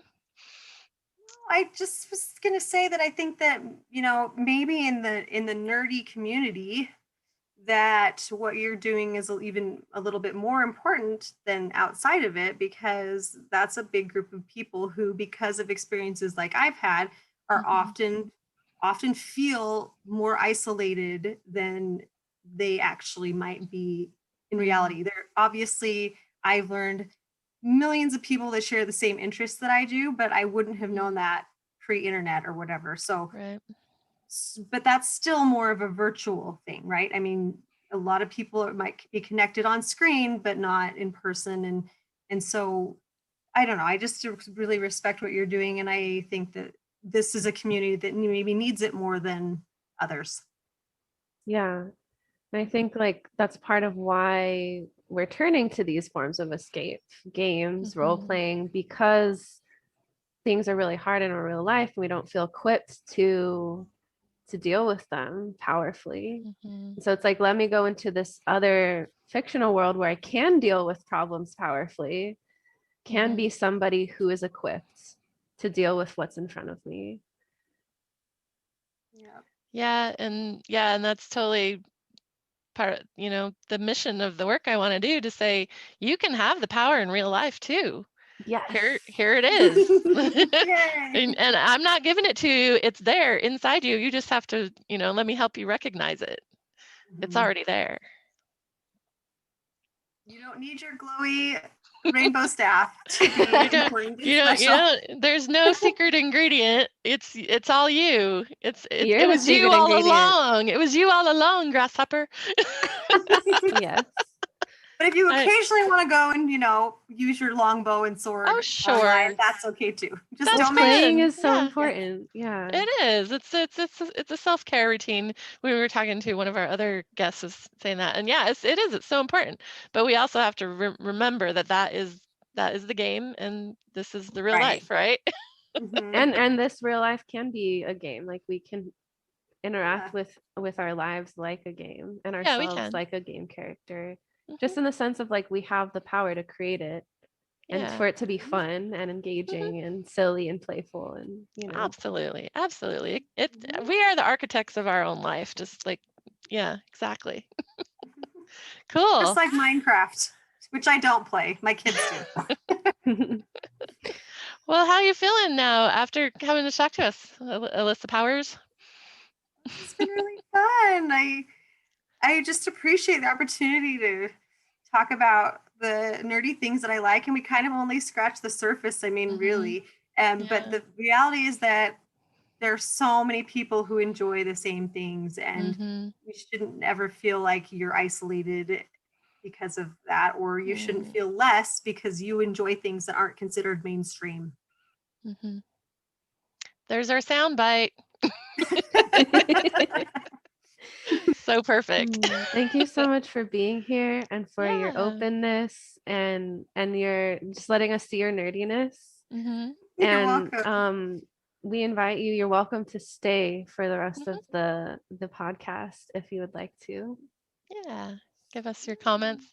I just was gonna say that I think that, you know, maybe in the nerdy community, that what you're doing is even a little bit more important than outside of it, because that's a big group of people who, because of experiences like I've had, are often feel more isolated than they actually might be in reality. They're obviously, I've learned millions of people that share the same interests that I do, but I wouldn't have known that pre-internet or whatever. So but that's still more of a virtual thing, right? I mean, a lot of people might be connected on screen, but not in person. And so I don't know, I just really respect what you're doing. And I think that this is a community that maybe needs it more than others. Yeah. And I think like that's part of why we're turning to these forms of escape games, role playing, because things are really hard in our real life and we don't feel equipped to deal with them powerfully. So it's like, let me go into this other fictional world where I can deal with problems powerfully, can be somebody who is equipped to deal with what's in front of me. Yeah, and that's totally part, you know, the mission of the work I want to do, to say you can have the power in real life too. Yes. Here it is. and I'm not giving it to you. It's there inside you. You just have to, you know, let me help you recognize it. It's already there. You don't need your glowy rainbow staff to be important and special. There's no secret ingredient. It's all you. It was you all along. It was you all along, grasshopper. Yes. But if you occasionally want to go and, you know, use your longbow and sword, online, that's okay too. Just don't playing is so important. Yeah, it is. It's a self-care routine. We were talking to one of our other guests was saying that, and yeah, it is. It's so important. But we also have to remember that is the game, and this is the real life, right? And this real life can be a game. Like, we can interact with our lives like a game, and ourselves like a game character. just in the sense of like we have the power to create it and Yeah. for it to be fun and engaging and silly and playful and Absolutely. Absolutely. We are the architects of our own life. Just like, yeah, exactly. Cool. Just like Minecraft, which I don't play. My kids do. Well, how are you feeling now after coming to talk to us, Alyssa Powers? It's been really fun. I just appreciate the opportunity to talk about the nerdy things that I like, and we kind of only scratch the surface. I mean, really. But the reality is that there's so many people who enjoy the same things, and you shouldn't ever feel like you're isolated because of that, or you shouldn't feel less because you enjoy things that aren't considered mainstream. There's our sound bite. So perfect. Thank you so much for being here and for your openness and your just letting us see your nerdiness. You're welcome. We invite you. You're welcome to stay for the rest of the podcast if you would like to. Yeah, give us your comments,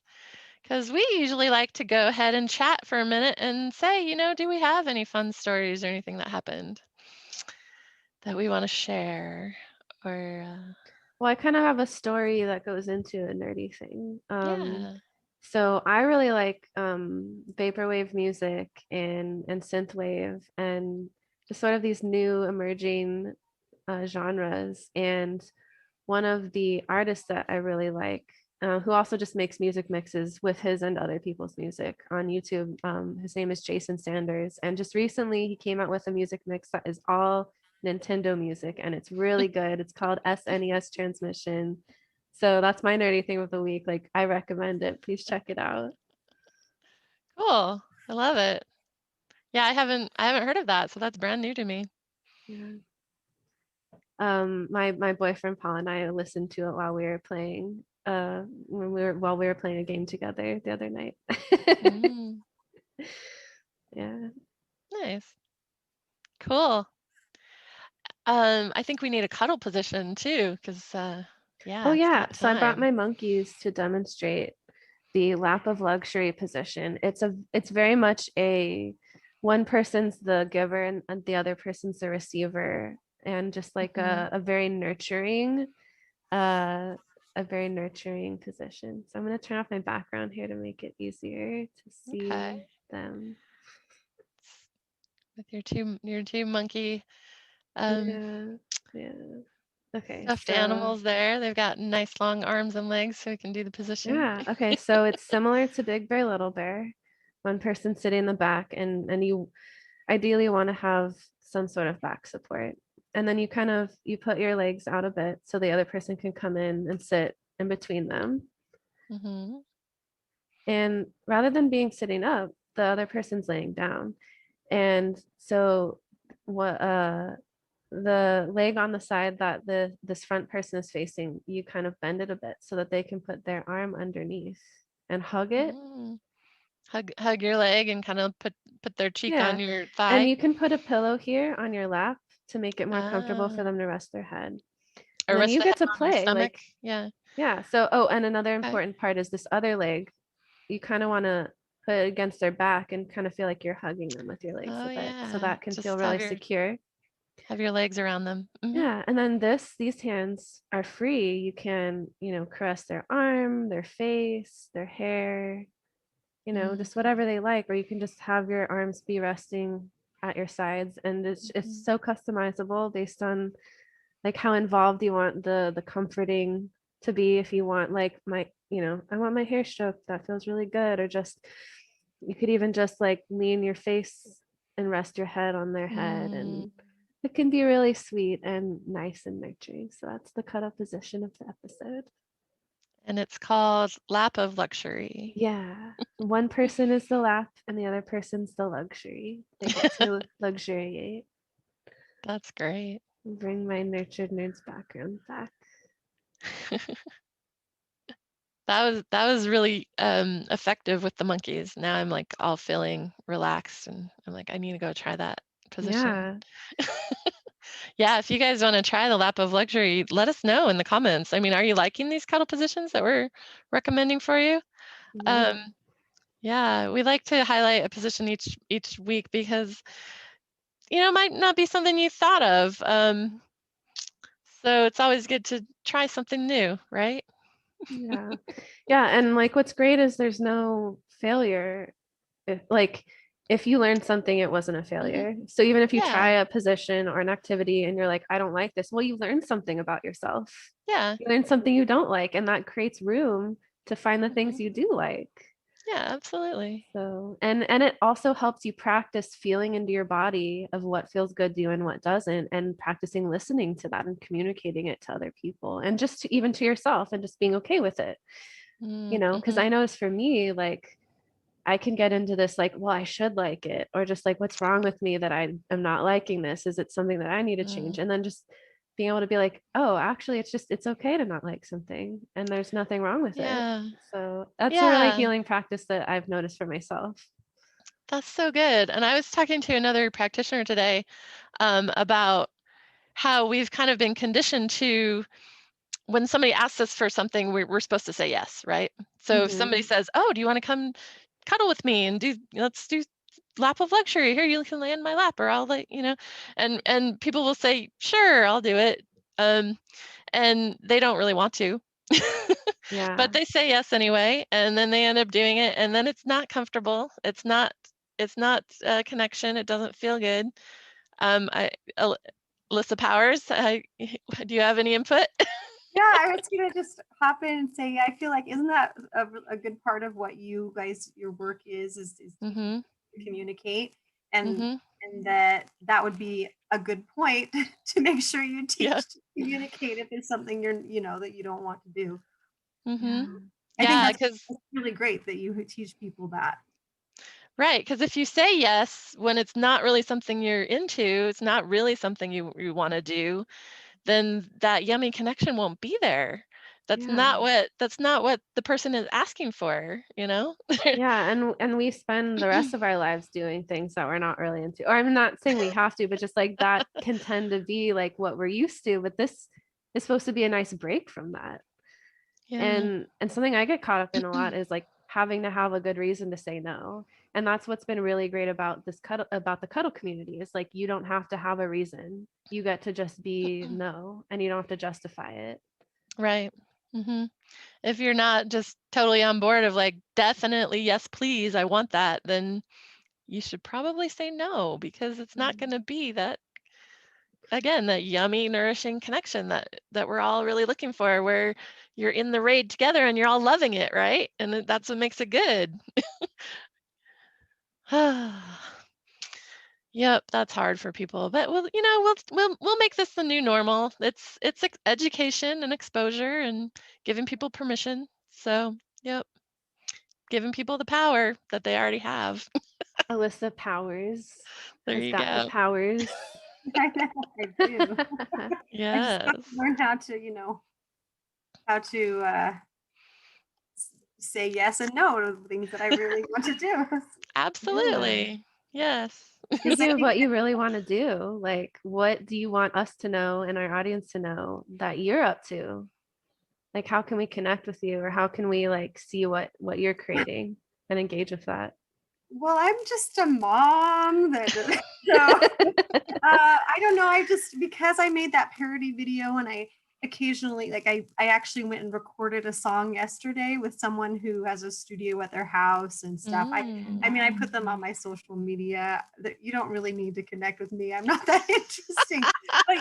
because we usually like to go ahead and chat for a minute and say, do we have any fun stories or anything that happened that we want to share? Or well, I kind of have a story that goes into a nerdy thing. Yeah. So I really like vaporwave music and synthwave and just sort of these new emerging genres. And one of the artists that I really like, who also just makes music mixes with his and other people's music on YouTube, his name is Jason Sanders. And just recently he came out with a music mix that is all Nintendo music and it's really good. It's called SNES Transmission. So that's my nerdy thing of the week. Like I recommend it. Please check it out. Cool. I love it. Yeah, I haven't heard of that, so that's brand new to me. Yeah. My boyfriend Paul and I listened to it while we were playing while we were playing a game together the other night. Yeah. Nice. Cool. I think we need a cuddle position too, because yeah. Oh yeah. So I brought my monkeys to demonstrate the lap of luxury position. It's very much a one person's the giver and the other person's the receiver, and just like a very nurturing position. So I'm going to turn off my background here to make it easier to see them. With your two monkey yeah. Okay. Stuffed animals there. They've got nice long arms and legs so we can do the position. Yeah. Okay. So it's similar to Big Bear, Little Bear. One person sitting in the back and you ideally want to have some sort of back support. And then you put your legs out a bit so the other person can come in and sit in between them. And rather than being sitting up, the other person's laying down. And so what the leg on the side that this front person is facing, you kind of bend it a bit so that they can put their arm underneath and hug it. Hug your leg and kind of put their cheek on your thigh. And you can put a pillow here on your lap to make it more comfortable for them to rest their head. And then you get to play. Like, yeah. So, and another important part is this other leg. You kind of want to put it against their back and kind of feel like you're hugging them with your legs a bit. So that can feel really secure. Have your legs around them. Yeah. And then these hands are free. You can, caress their arm, their face, their hair, just whatever they like, or you can just have your arms be resting at your sides. And it's so customizable based on like how involved you want the comforting to be. If you want like I want my hair stroked, that feels really good. Or just, you could even just like lean your face and rest your head on their head. And it can be really sweet and nice and nurturing. So that's the cuddle position of the episode. And it's called Lap of Luxury. Yeah. One person is the lap and the other person's the luxury. They get to luxuriate. That's great. Bring my nurtured nerds background back. That was really effective with the monkeys. Now I'm like all feeling relaxed and I'm like, I need to go try that position. Yeah, if you guys want to try the lap of luxury, let us know in the comments. I mean, are you liking these cuddle positions that we're recommending for you? Yeah, we like to highlight a position each week because it might not be something you thought of. So it's always good to try something new, right? Yeah. Yeah. And like what's great is there's no failure. If you learned something, it wasn't a failure. So even if you try Yeah. a position or an activity and you're like, I don't like this, well, you learned something about yourself. Yeah. You learned something you don't like, and that creates room to find the things you do like. Yeah, absolutely. So, and it also helps you practice feeling into your body of what feels good to you and what doesn't, and practicing listening to that and communicating it to other people and just even to yourself and just being okay with it. Because I noticed for me, like I can get into this like, well, I should like it, or just like, what's wrong with me that I am not liking this? Is it something that I need to change? And then just being able to be like, oh, actually, it's okay to not like something, and there's nothing wrong with it. So that's a really healing practice that I've noticed for myself. That's so good. And I was talking to another practitioner today about how we've kind of been conditioned to, when somebody asks us for something, we're supposed to say yes, right? So if somebody says, oh, do you want to come cuddle with me and let's do lap of luxury, here you can lay in my lap, or I'll and people will say, sure, I'll do it. And they don't really want to. But they say yes anyway, and then they end up doing it, and then it's not comfortable. It's not a connection. It doesn't feel good. Alyssa Powers, do you have any input? Yeah, I was gonna just hop in and say, I feel like, isn't that a good part of what you guys, your work is to communicate, and that would be a good point to make sure you teach to communicate if there's something that you don't want to do. I think that's really great that you teach people that. Right, because if you say yes when it's not really something you're into, it's not really something you want to do, then that yummy connection won't be there. That's not what the person is asking for, Yeah, and we spend the rest of our lives doing things that we're not really into. Or I'm not saying we have to, but just like that can tend to be like what we're used to. But this is supposed to be a nice break from that. And something I get caught up in a lot is like having to have a good reason to say no. And that's what's been really great about the cuddle community is like you don't have to have a reason. You get to just be no, and you don't have to justify it. Right. If you're not just totally on board of like, definitely yes, please, I want that, then you should probably say no, because it's not going to be that, again, that yummy, nourishing connection that we're all really looking for, where you're in the raid together and you're all loving it, right? And that's what makes it good. Yep, that's hard for people, but we'll make this the new normal. It's education and exposure and giving people permission. So, yep, giving people the power that they already have. Alyssa Powers There has you got go. the powers. I know, I do. Yes. I just learn how to say yes and no to the things that I really want to do. Absolutely. Yes. Speaking of what you really want to do, like what do you want us to know and our audience to know that you're up to? Like how can we connect with you, or how can we like see what you're creating and engage with that? Well, I'm just a mom I don't know. Because I made that parody video, and I occasionally, like, I actually went and recorded a song yesterday with someone who has a studio at their house and stuff. I mean, I put them on my social media. That you don't really need to connect with me. I'm not that interesting. Like,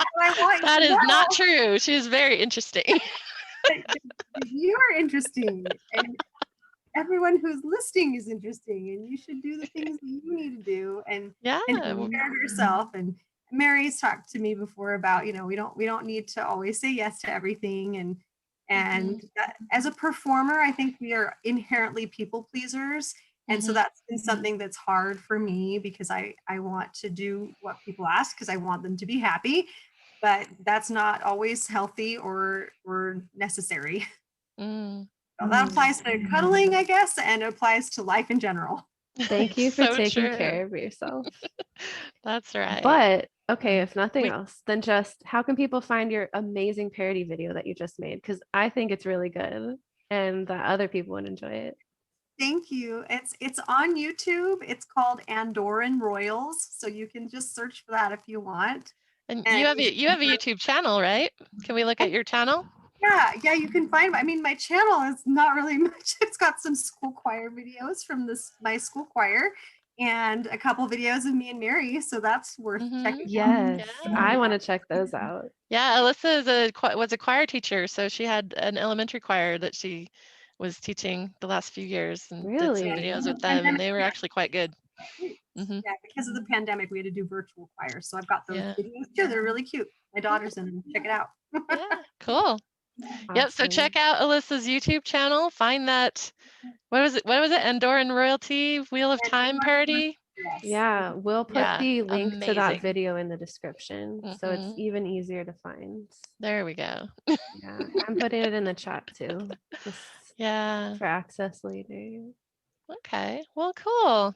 that is not true. She's very interesting. You are interesting, and everyone who's listening is interesting, and you should do the things that you need to do and take care of yourself. And Mary's talked to me before about, we don't need to always say yes to everything. And as a performer, I think we are inherently people pleasers. And so that's been something that's hard for me, because I want to do what people ask because I want them to be happy, but that's not always healthy or necessary. Well, that applies to cuddling, I guess, and it applies to life in general. Thank you for taking care of yourself. That's right. But okay, if nothing else, then just how can people find your amazing parody video that you just made? Because I think it's really good and that other people would enjoy it. Thank you. It's on YouTube. It's called Andorran Royals, so you can just search for that if you want. And you have a YouTube channel, right? Can we look at your channel? Yeah, you can find. I mean, my channel is not really much. It's got some school choir videos from my school choir, and a couple videos of me and Mary. So that's worth checking. Yes, Yeah. I want to check those out. Yeah, Alyssa was a choir teacher, so she had an elementary choir that she was teaching the last few years and did some Really? videos with them, and they were actually quite good. Yeah, because of the pandemic, we had to do virtual choir. So I've got those Yeah. videos too. They're really cute. My daughter's in them. Check it out. Yeah, cool. Yep. So check out Alyssa's YouTube channel. Find that. What was it? Andorran Royalty Wheel of Time parody. Yes. Yeah, we'll put the link to that amazing. video in the description, so it's even easier to find. There we go. Yeah, I'm putting it in the chat too, just for access later. Okay. Well, cool.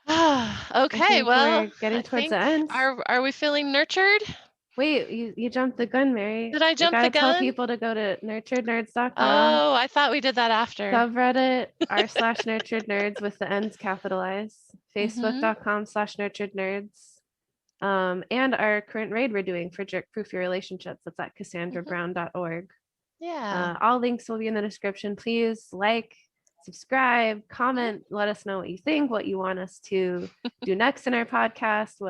Okay. Well, we're getting towards the end. Are we feeling nurtured? Wait, you jumped the gun, Mary. Did I jump the gun? Tell people to go to nurturednerds.com. Oh, I thought we did that after. Subreddit r/nurturednerds with the ends capitalized. Facebook.com/nurturednerds. And our current raid we're doing for Jerk Proof Your Relationships. That's at cassandrabrown.org. Yeah. All links will be in the description. Please like, subscribe, comment, let us know what you think, what you want us to do next in our podcast,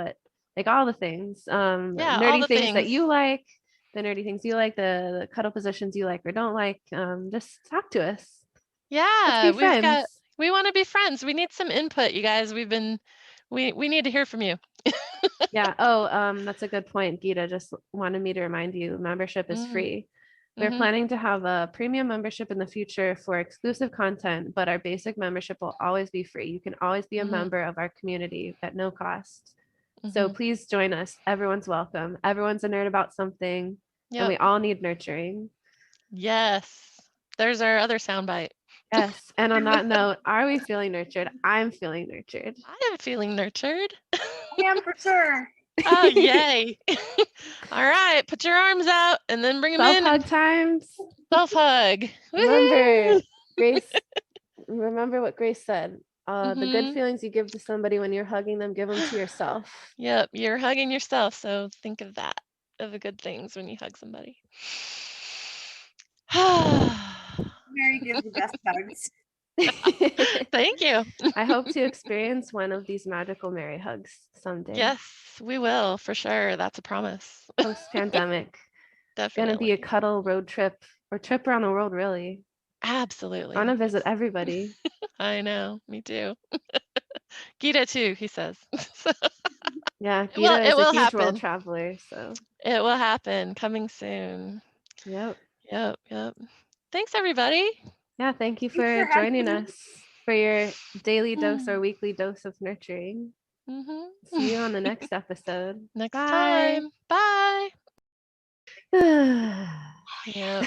all the things. Nerdy things that you like, the nerdy things you like, the cuddle positions you like or don't like. Just talk to us. Yeah, we want to be friends. We need some input, you guys. We need to hear from you. Yeah. Oh, that's a good point. Gita just wanted me to remind you, membership is free. We're planning to have a premium membership in the future for exclusive content, but our basic membership will always be free. You can always be a member of our community at no cost. So please join us. Everyone's welcome. Everyone's a nerd about something, and we all need nurturing. Yes. There's our other soundbite. Yes. And on that note, are we feeling nurtured? I'm feeling nurtured. I am feeling nurtured. I am for sure. Oh, yay. All right. Put your arms out and then bring them in. Self-hug times. Self-hug. Remember what Grace said. The good feelings you give to somebody when you're hugging them, give them to yourself. Yep. You're hugging yourself. So think of that, of the good things when you hug somebody. Mary gives the best hugs. Thank you. I hope to experience one of these magical Mary hugs someday. Yes, we will for sure. That's a promise. Post-pandemic. Definitely. Gonna be a cuddle road trip or trip around the world, really. Absolutely. I want to visit everybody. I know. Me too. Gita too, he says. Yeah, Gita is a huge world traveler, so it will happen. Coming soon. Yep. Thanks, everybody. Yeah, thank you for joining us for your daily dose or weekly dose of nurturing. See you on the next episode. Next time. Bye. Yeah.